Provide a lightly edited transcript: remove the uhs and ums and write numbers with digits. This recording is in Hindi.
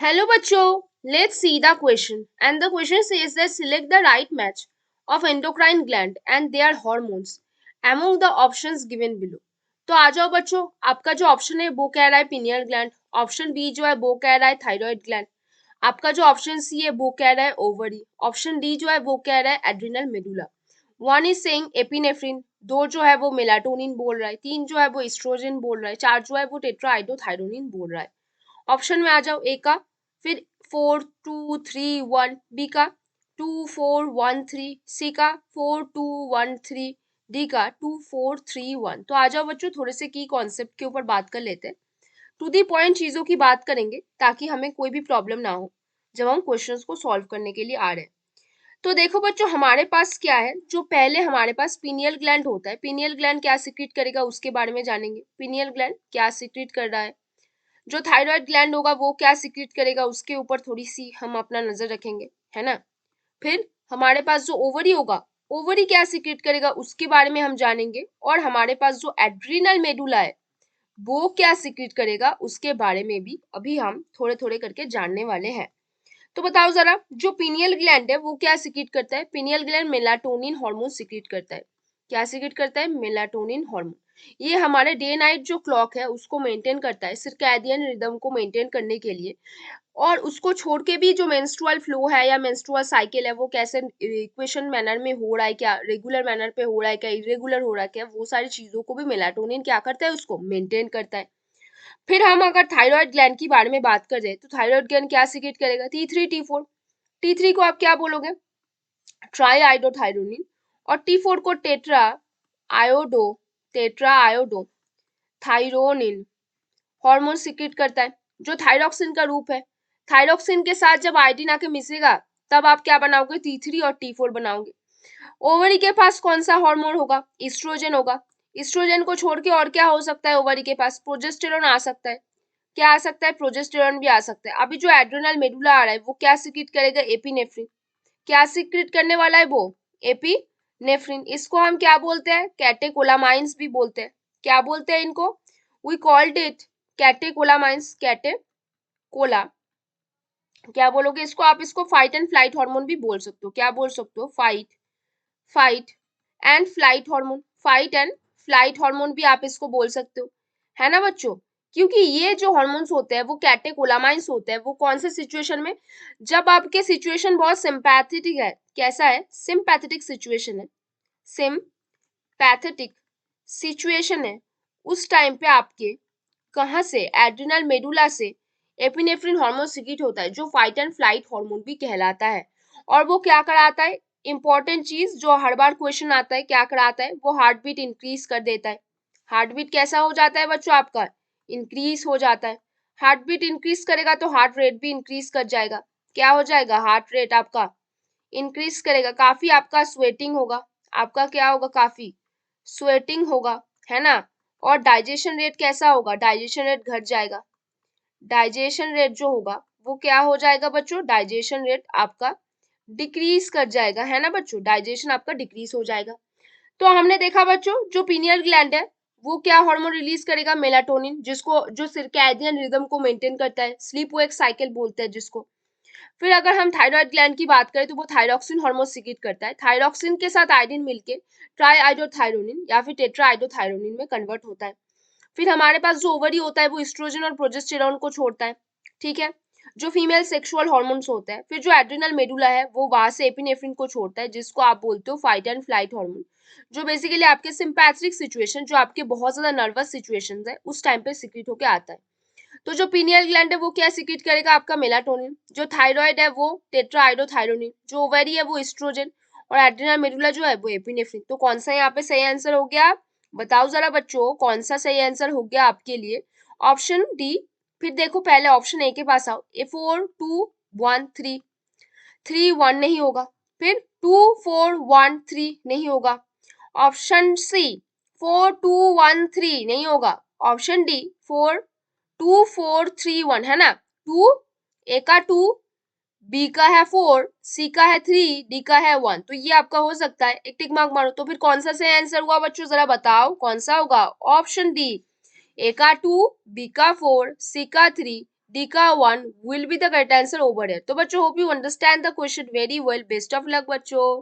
Hello बच्चों, let's see the question. And the question says that select the right match of endocrine gland and their hormones among the options given below. तो आ जाओ बच्चों, आपका जो ऑप्शन है वो कह रहा है पिनियल ग्लैंड, ऑप्शन बी जो है वो कह रहा है थायराइड ग्लैंड, आपका जो ऑप्शन सी है वो कह रहा है ओवरी, ऑप्शन डी जो है वो कह रहा है adrenal medulla. One is saying epinephrine, दो जो है वो मेलाटोनिन बोल रहा है, तीन जो है वो एस्ट्रोजन बोल रहा है, चार जो है वो टेट्राआइडोथायरोनिन बोल रहा है। ऑप्शन में आ जाओ, ए का फिर 4 2 3 1, बी का 2 4 1 3, सी का 4 2 1 3, डी का 2 4 3 1। तो आ जाओ बच्चों, थोड़े से की कॉन्सेप्ट के ऊपर बात कर लेते हैं, टू दी पॉइंट चीजों की बात करेंगे ताकि हमें कोई भी प्रॉब्लम ना हो जब हम क्वेश्चंस को सॉल्व करने के लिए आ रहे हैं। तो देखो बच्चों, हमारे पास क्या है, जो पहले हमारे पास पीनियल ग्लैंड होता है, पीनियल ग्लैंड क्या सीक्रेट करेगा उसके बारे में जानेंगे। पीनियल ग्लैंड क्या सीक्रेट कर रहा है, जो थायराइड ग्लैंड होगा वो क्या सीक्रेट करेगा उसके ऊपर थोड़ी सी हम अपना नजर रखेंगे, है ना। फिर हमारे पास जो ओवरी होगा, ओवरी क्या सीक्रेट करेगा उसके बारे में हम जानेंगे, और हमारे पास जो एड्रिनल मेडुला है वो क्या सीक्रेट करेगा उसके बारे में भी अभी हम थोड़े थोड़े करके जानने वाले हैं। तो बताओ जरा, जो पीनियल ग्लैंड है वो क्या सीक्रेट करता है। Pineal gland melatonin hormone secrete करता है। क्या सीक्रेट करता है? Melatonin hormone. ये हमारे डे नाइट जो क्लॉक है उसको मेंटेन करता है, सर्कैडियन रिदम को मेंटेन करने के लिए। और उसको छोड़ के भी जो मेंस्ट्रुअल फ्लो है या मेंस्ट्रुअल साइकिल है वो कैसे इक्वेशन मैनर में हो रहा है, क्या रेगुलर मैनर पे हो रहा है, क्या इरेगुलर हो रहा है, क्या वो सारी चीजों को भी मेलाटोनिन क्या करता है, उसको मेंटेन करता है। फिर हम अगर थायराइड ग्लैंड के बारे में बात करें तो थायराइड ग्लैंड क्या सीक्रेट करेगा? T3 T4। T3 को आप क्या बोलोगे? Try iodothyronine. और T4 को tetra iodo thyronine hormone secrete करता है, जो थायरोक्सिन का रूप है। थायरोक्सिन के साथ जब आयोडीन आके मिसेगा तब आप क्या बनाओगे? T3 और T4 बनाओगे। ओवरी के पास कौन सा हार्मोन होगा? ईस्ट्रोजन होगा। ईस्ट्रोजन को छोड़ के और क्या हो सकता है? ओवरी के पास प्रोजेस्टेरोन आ सकता है। क्या आ सकता है? प्रोजेस्टेरोन भी आ सकता है। अभी जो एड्रेनल मेडुला आ रहा है वो क्या सीक्रेट करेगा? एपिनेफ्रिन। क्या सीक्रेट करने वाला है वो? एपिनेफ्रिन। इसको हम क्या बोलते हैं? कैटेकोलामाइंस भी बोलते हैं। क्या बोलते हैं इनको? We called it catecholamines. कैटेकोला, क्या बोलोगे इसको आप? इसको फाइट एंड फ्लाइट हार्मोन भी बोल सकते हो। क्या बोल सकते हो? Fight and flight hormone. Fight and flight hormone भी आप इसको बोल सकते हो, है ना बच्चों। क्योंकि ये जो हार्मोन्स होते हैं वो कैटेकोलामाइंस होते हैं। वो कौन से सिचुएशन में? जब आपके सिचुएशन बहुत सिंपैथेटिक है। कैसा है? सिंपैथेटिक सिचुएशन है। सिंपैथेटिक सिचुएशन है, उस टाइम पे आपके कहाँ से? एड्रिनल मेडुला से एपिनेफ्रिन हार्मोन सीक्रेट होता है, जो फाइट एंड फ्लाइट हार्मोन भी कहलाता है। और वो क्या कराता है? इंपॉर्टेंट चीज जो हर बार क्वेश्चन आता है, क्या कराता है? वो हार्ट बीट इंक्रीज कर देता है। हार्ट बीट कैसा हो जाता है बच्चों आपका? इंक्रीज हो जाता है। हार्ट बीट इंक्रीज करेगा तो हार्ट रेट भी इंक्रीज कर जाएगा। क्या हो जाएगा? हार्ट रेट आपका इंक्रीज करेगा। काफी आपका स्वेटिंग होगा। आपका क्या होगा? काफी स्वेटिंग होगा, है ना। और डाइजेशन रेट कैसा होगा? डाइजेशन रेट घट जाएगा। डाइजेशन रेट जो होगा वो क्या हो जाएगा बच्चों? डाइजेशन रेट आपका डिक्रीज कर जाएगा, है ना बच्चों। डाइजेशन आपका डिक्रीज हो जाएगा। तो हमने देखा बच्चों, जो पीनियल ग्लैंड है वो क्या हार्मोन रिलीज करेगा? मेलाटोनिन, जिसको जो सिरकैडियन रिदम को मेंटेन करता है, स्लीप वेक साइकिल बोलते हैं जिसको। फिर अगर हम थायराइड ग्लैंड की बात करें तो वो थायरोक्सिन हार्मोन सीक्रेट करता है। थायरोक्सिन के साथ आयोडीन मिलके ट्राई आइडोथायरोनिन या फिर टेट्रा आइडोथायरोनिन में कन्वर्ट होता है। फिर हमारे पास जो ओवरी होता है वो एस्ट्रोजन और प्रोजेस्टेरॉन को छोड़ता है, ठीक है, जो फीमेल सेक्सुअल हार्मोन्स होता है। फिर जो एड्रिनल मेडुला है वो वहां से एपिनेफ्रिन को छोड़ता है, जिसको आप बोलते हो फाइट एंड फ्लाइट हार्मोन, जो बेसिकली आपके सिंपैथेटिक सिचुएशन, जो आपके बहुत ज्यादा नर्वस सिचुएशंस है उस टाइम पे सीक्रेट होके आता है। तो जो पीनियल ग्लैंड है वो क्या सीक्रेट करेगा? आपका मेलाटोनिन। जो थायराइड है वो टेट्राआइडोथायरोनिन, जो ओवरी है वो एस्ट्रोजन, और एड्रिनल मेडुला जो है वो एपिनेफ्रिन। तो कौन सा यहाँ पे सही आंसर हो गया? बताओ जरा बच्चों, कौन सा सही आंसर हो गया आपके लिए? Option D. फिर देखो, पहले ऑप्शन ए के पास आओ। ए 4 2 1 3, 3 1 नहीं होगा। फिर 2 4 1 3 नहीं होगा। ऑप्शन सी 4 2 1 3 नहीं होगा। ऑप्शन डी 4 2 4 3 1, है ना। टू, ए का 2, बी का है 4, सी का है 3, डी का है 1। तो ये आपका हो सकता है। एक टिक मार्क मारो। तो फिर कौन सा सही आंसर हुआ बच्चों? जरा बताओ कौन सा होगा? ऑप्शन डी, ए का 2, बी का 4, सी का 3, D का 1 will be the correct answer over here. तो बच्चों hope you understand the question very well. Best of luck बच्चों.